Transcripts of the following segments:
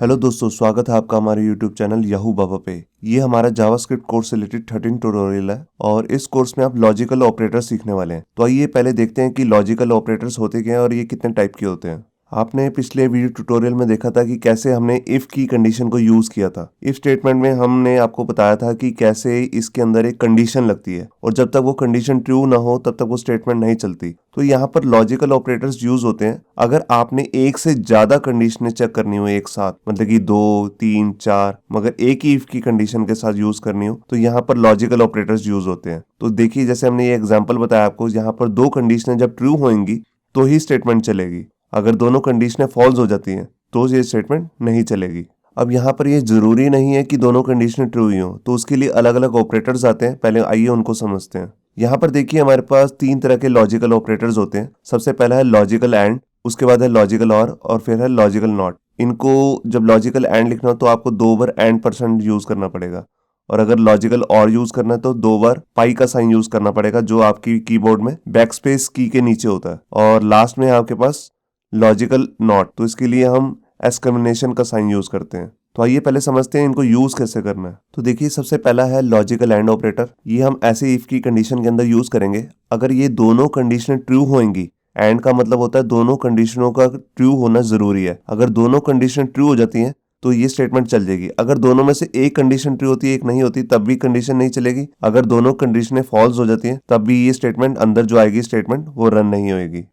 Hello दोस्तों, स्वागत है आपका हमारे यूट्यूब चैनल याहू बाबा पे। ये हमारा जावास्क्रिप्ट कोर्स से रिलेटेड 13 ट्यूटोरियल है और इस कोर्स में आप लॉजिकल ऑपरेटर सीखने वाले हैं। तो आइए पहले देखते हैं कि लॉजिकल ऑपरेटर्स होते क्या हैं और ये कितने टाइप के होते हैं। आपने पिछले वीडियो ट्यूटोरियल में देखा था कि कैसे हमने इफ की कंडीशन को यूज किया था। इफ स्टेटमेंट में हमने आपको बताया था कि कैसे इसके अंदर एक कंडीशन लगती है और जब तक वो कंडीशन ट्रू ना हो तब तक वो स्टेटमेंट नहीं चलती। तो यहाँ पर लॉजिकल ऑपरेटर्स यूज होते हैं अगर आपने एक से ज्यादा कंडीशनें चेक करनी हो एक साथ, मतलब कि 2, 3, 4, मगर एक ही इफ की कंडीशन के साथ यूज करनी हो तो यहाँ पर लॉजिकल ऑपरेटर्स यूज होते हैं। तो देखिए, जैसे हमने ये एग्जाम्पल बताया आपको, यहाँ पर दो कंडीशनें जब ट्रू होंगी तो ही स्टेटमेंट चलेगी। अगर दोनों कंडीशनें फॉल्स हो जाती हैं तो ये स्टेटमेंट नहीं चलेगी। अब यहाँ पर ये जरूरी नहीं है कि दोनों कंडीशनें ट्रू ही हो, तो उसके लिए अलग अलग ऑपरेटर्स आते हैं। पहले आइए उनको समझते हैं। यहाँ पर देखिए, हमारे पास 3 तरह के लॉजिकल ऑपरेटर्स होते हैं। सबसे पहला है लॉजिकल एंड, उसके बाद है लॉजिकल और फिर है लॉजिकल नॉट। इनको जब लॉजिकल एंड लिखना हो तो आपको 2 बार एंड परसेंट यूज करना पड़ेगा, और अगर लॉजिकल और यूज करना है तो 2 बार पाई का साइन यूज करना पड़ेगा, जो आपकी कीबोर्ड में बैकस्पेस की के नीचे होता है। और लास्ट में आपके पास लॉजिकल नॉट, तो इसके लिए हम एक्सक्लेमेशन का साइन यूज करते हैं। तो आइए पहले समझते हैं इनको यूज कैसे करना है। तो देखिए, सबसे पहला है लॉजिकल एंड ऑपरेटर। ये हम ऐसे इफ की कंडीशन के अंदर यूज करेंगे अगर ये दोनों कंडीशनें ट्रू होंगी। एंड का मतलब होता है दोनों कंडीशनों का ट्रू होना जरूरी है। अगर दोनों कंडीशन ट्रू हो जाती हैं तो ये स्टेटमेंट चल जाएगी। अगर दोनों में से एक कंडीशन ट्रू होती है, एक नहीं होती, तब भी कंडीशन नहीं चलेगी। अगर दोनों कंडीशनें फॉल्स हो जाती हैं तब भी ये स्टेटमेंट अंदर जो आएगी स्टेटमेंट वो रन नहीं होगी।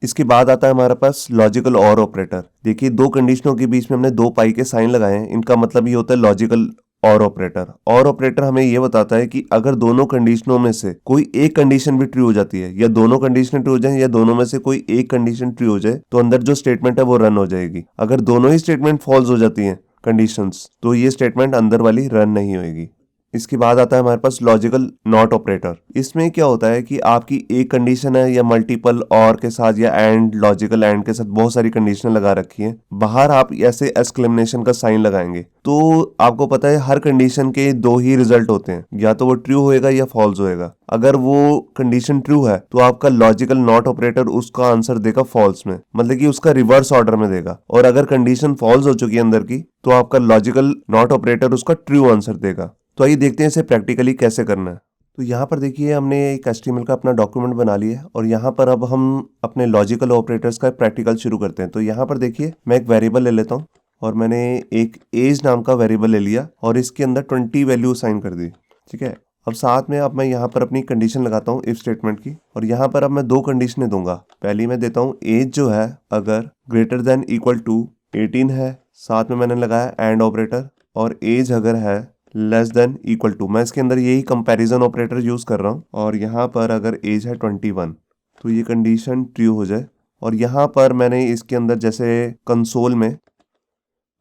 इसके बाद आता है हमारे पास लॉजिकल और ऑपरेटर। देखिए, दो कंडीशनों के बीच में हमने 2 पाई के साइन लगाए हैं, इनका मतलब ये होता है लॉजिकल और ऑपरेटर। और ऑपरेटर हमें ये बताता है कि अगर दोनों कंडीशनों में से कोई एक कंडीशन भी ट्रू हो जाती है, या दोनों कंडीशन ट्रू हो जाए या दोनों में से कोई एक कंडीशन ट्रू हो जाए, तो अंदर जो स्टेटमेंट है वो रन हो जाएगी। अगर दोनों ही स्टेटमेंट फॉल्स हो जाती हैं कंडीशंस, तो ये स्टेटमेंट अंदर वाली रन नहीं होगी। इसके बाद आता है हमारे पास लॉजिकल नॉट ऑपरेटर। इसमें क्या होता है कि आपकी एक कंडीशन है या मल्टीपल और के साथ या एंड, लॉजिकल एंड के साथ बहुत सारी कंडीशन लगा रखी हैं, बाहर आप ऐसे एक्सक्लेमेशन का साइन लगाएंगे तो आपको पता है हर कंडीशन के 2 ही रिजल्ट होते हैं, या तो वो ट्रू होएगा या फॉल्स होएगा। अगर वो कंडीशन ट्रू है तो आपका लॉजिकल नॉट ऑपरेटर उसका आंसर देगा फॉल्स में, मतलब कि उसका रिवर्स ऑर्डर में देगा। और अगर कंडीशन फॉल्स हो चुकी है अंदर की, तो आपका लॉजिकल नॉट ऑपरेटर उसका ट्रू आंसर देगा। तो आइए देखते हैं इसे प्रैक्टिकली कैसे करना है। तो यहाँ पर देखिए, हमने एक HTML का अपना डॉक्यूमेंट बना लिया है और यहाँ पर अब हम अपने लॉजिकल ऑपरेटर्स का प्रैक्टिकल शुरू करते हैं। तो यहाँ पर देखिए, मैं एक वेरिएबल ले लेता हूँ और मैंने एक एज नाम का वेरिएबल ले लिया और इसके अंदर 20 वैल्यू असाइन कर दी। ठीक है, अब साथ में अब मैं यहाँ पर अपनी कंडीशन लगाता हूँ इफ स्टेटमेंट की, और यहाँ पर अब मैं 2 कंडीशनें दूंगा। पहली मैं देता हूँ एज जो है अगर ग्रेटर देन इक्वल टू 18 है, साथ में मैंने लगाया एंड ऑपरेटर, और एज अगर है लेस देन इक्वल टू, मैं इसके अंदर यही कंपैरिजन ऑपरेटर यूज कर रहा हूँ, और यहाँ पर अगर एज है 21 तो ये कंडीशन ट्रू हो जाए। और यहाँ पर मैंने इसके अंदर जैसे कंसोल में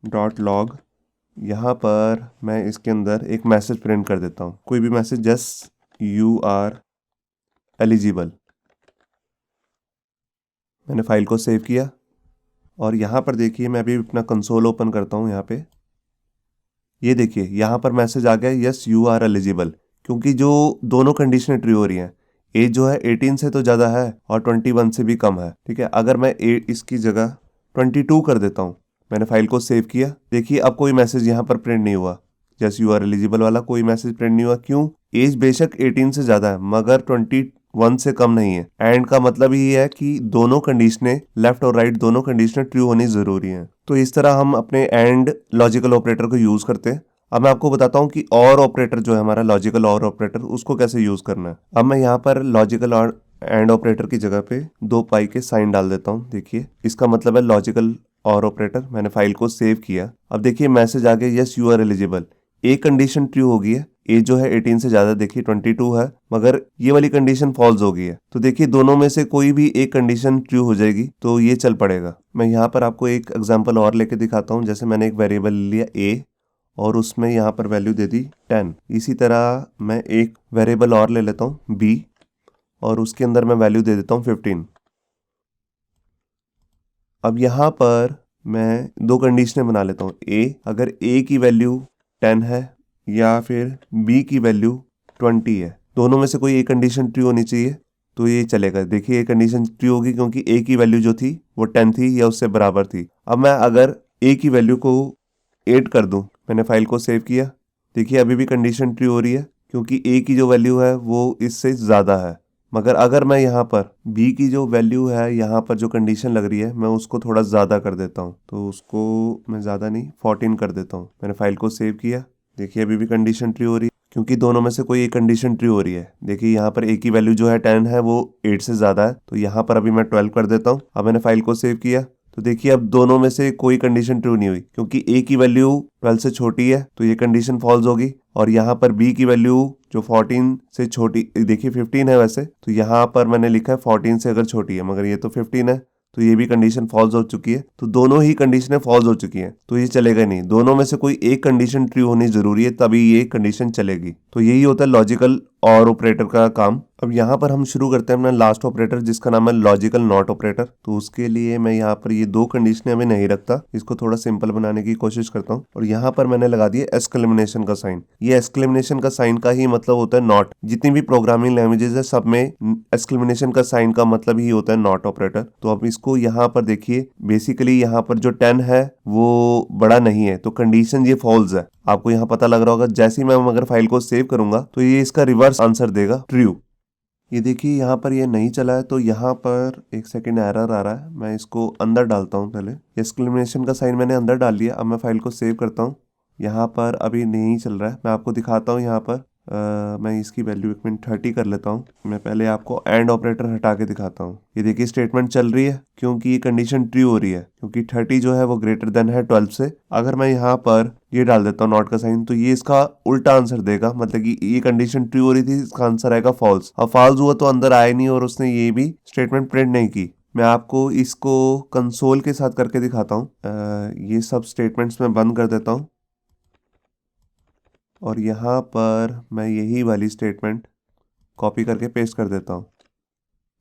डॉट लॉग, यहाँ पर मैं इसके अंदर एक मैसेज प्रिंट कर देता हूँ, कोई भी message, just you are eligible. मैंने फाइल को सेव किया और यहाँ पर देखिए, मैं अभी अपना कंसोल ओपन करता हूँ। यहाँ पे ये देखिए, यहाँ पर मैसेज आ गया यस यू आर एलिजिबल, क्योंकि जो दोनों कंडीशनें ट्रू हो रही हैं। एज जो है 18 से तो ज़्यादा है और 21 से भी कम है। ठीक है, अगर मैं इसकी जगह 22 कर देता हूँ, मैंने फाइल को सेव किया, देखिए अब कोई मैसेज यहाँ पर प्रिंट नहीं हुआ। यस यू आर एलिजिबल वाला कोई मैसेज प्रिंट नहीं हुआ। क्यों? एज बेशक 18 से ज़्यादा है मगर 21 से कम नहीं है। एंड का मतलब ही है कि दोनों कंडीशनें, लेफ्ट और राइट दोनों कंडीशनें ट्रू होनी जरूरी हैं। तो इस तरह हम अपने एंड लॉजिकल ऑपरेटर को यूज करते हैं। अब मैं आपको बताता हूँ कि और ऑपरेटर जो है हमारा लॉजिकल और ऑपरेटर, उसको कैसे यूज करना है। अब मैं यहाँ पर लॉजिकल और एंड ऑपरेटर की जगह पे 2 पाई के साइन डाल देता हूँ। देखिए, इसका मतलब है लॉजिकल और ऑपरेटर। मैंने फाइल को सेव किया, अब देखिए मैसेज आ गया यस यू आर एलिजिबल। एक कंडीशन ट्रू हो गई है, एज जो है 18 से ज्यादा, देखिए 22 है, मगर ये वाली कंडीशन फॉल्स हो गई है। तो देखिए, दोनों में से कोई भी एक कंडीशन ट्रू हो जाएगी तो ये चल पड़ेगा। मैं यहाँ पर आपको एक एग्जांपल और लेके दिखाता हूँ। जैसे मैंने एक वेरिएबल लिया ए और उसमें यहाँ पर वैल्यू दे दी 10। इसी तरह मैं एक वेरिएबल और ले लेता हूँ बी और उसके अंदर मैं वैल्यू दे देता हूँ 15। अब यहाँ पर मैं 2 कंडीशनें बना लेता हूँ। ए, अगर ए की वैल्यू 10 है या फिर बी की वैल्यू 20 है, दोनों में से कोई एक कंडीशन ट्रू होनी चाहिए तो ये चलेगा। देखिए, ये कंडीशन ट्रू होगी क्योंकि ए की वैल्यू जो थी वो 10 थी या उससे बराबर थी। अब मैं अगर ए की वैल्यू को 8 कर दूं। मैंने फाइल को सेव किया। देखिए अभी भी कंडीशन ट्रू हो रही है क्योंकि a की जो वैल्यू है वो इससे ज़्यादा है। मगर अगर मैं यहाँ पर b की जो वैल्यू है, यहाँ पर जो कंडीशन लग रही है, मैं उसको थोड़ा ज़्यादा कर देता हूँ। तो उसको मैं ज़्यादा नहीं 14 कर देता हूँ। मैंने फाइल को सेव किया। देखिए अभी भी कंडीशन ट्रू हो रही है क्योंकि दोनों में से कोई एक कंडीशन ट्रू हो रही है। देखिए यहाँ पर a की वैल्यू जो है 10 है, वो 8 से ज़्यादा है। तो यहाँ पर अभी मैं 12 कर देता हूँ। अब मैंने फाइल को सेव किया। तो देखिए अब दोनों में से कोई कंडीशन ट्रू नहीं हुई क्योंकि a की वैल्यू 12 से छोटी है, तो ये कंडीशन फॉल्स होगी। और यहाँ पर b की वैल्यू जो 14 से छोटी, देखिए 15 है वैसे, तो यहाँ पर मैंने लिखा है 14 से अगर छोटी है, मगर ये तो 15 है, तो ये भी कंडीशन फॉल्स हो चुकी है। तो दोनों ही कंडीशनें फॉल्स हो चुकी हैं, तो ये चलेगा नहीं। दोनों में से कोई एक कंडीशन ट्रू होनी जरूरी है, तभी ये कंडीशन चलेगी। तो यही होता है लॉजिकल और ऑपरेटर का काम। अब यहाँ पर हम शुरू करते हैं अपना लास्ट ऑपरेटर, जिसका नाम है लॉजिकल नॉट ऑपरेटर। तो उसके लिए मैं यहाँ पर ये दो कंडीशनें अभी नहीं रखता, इसको थोड़ा सिंपल बनाने की कोशिश करता हूँ। और यहाँ पर मैंने लगा दिया एक्सक्लेमेशन का साइन। ये एक्सक्लेमेशन का साइन का ही मतलब होता है नॉट। जितनी भी प्रोग्रामिंग लैंग्वेजेस है सब में एक्सक्लेमेशन का साइन का मतलब ही होता है नॉट ऑपरेटर। तो अब इसको यहाँ पर देखिए, बेसिकली यहाँ पर जो 10 है वो बड़ा नहीं है, तो कंडीशन ये फॉल्स है। आपको यहाँ पता लग रहा होगा, जैसे ही मैं अगर फाइल को सेव करूंगा तो ये इसका रिवर्स आंसर देगा, ट्रू। ये देखिए यहाँ पर ये नहीं चला है, तो यहाँ पर एक सेकेंड एरर आ रहा है। मैं इसको अंदर डालता हूँ। पहले एक्सक्लेमेशन का साइन मैंने अंदर डाल लिया। अब मैं फाइल को सेव करता हूँ। यहाँ पर अभी नहीं चल रहा है, मैं आपको दिखाता हूँ। यहाँ पर मैं इसकी वैल्यू 1 मिनट 30 कर लेता हूँ। मैं पहले आपको एंड ऑपरेटर हटा के दिखाता हूँ। ये देखिए स्टेटमेंट चल रही है क्योंकि ये कंडीशन ट्रू हो रही है, क्योंकि 30 जो है वो ग्रेटर देन है 12 से। अगर मैं यहाँ पर ये डाल देता हूँ नॉट का साइन, तो ये इसका उल्टा आंसर देगा। मतलब कि ये कंडीशन ट्रू हो रही थी, इसका आंसर आएगा फॉल्स। अब फॉल्स हुआ तो अंदर आया नहीं और उसने ये भी स्टेटमेंट प्रिंट नहीं की। मैं आपको इसको कंसोल के साथ करके दिखाता हूँ। ये सब स्टेटमेंट्स मैं बंद कर देता हूँ और यहाँ पर मैं यही वाली स्टेटमेंट कॉपी करके पेस्ट कर देता हूँ।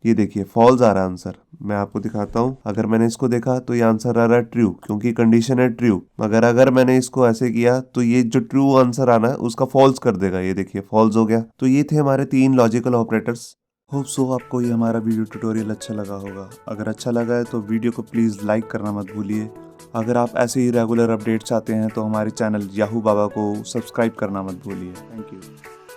ये देखिए फॉल्स आ रहा है आंसर। मैं आपको दिखाता हूँ। अगर मैंने इसको देखा तो ये आंसर आ रहा है ट्रू, क्योंकि कंडीशन है ट्रू। मगर अगर मैंने इसको ऐसे किया तो ये जो ट्रू आंसर आना है उसका फॉल्स कर देगा। ये देखिए फॉल्स हो गया। तो ये थे हमारे 3 लॉजिकल ऑपरेटर्स। होप सो आपको ये हमारा वीडियो ट्यूटोरियल अच्छा लगा होगा। अगर अच्छा लगा है तो वीडियो को प्लीज़ लाइक करना मत भूलिए। अगर आप ऐसे ही रेगुलर अपडेट चाहते हैं तो हमारे चैनल याहू बाबा को सब्सक्राइब करना मत भूलिए। Thank you.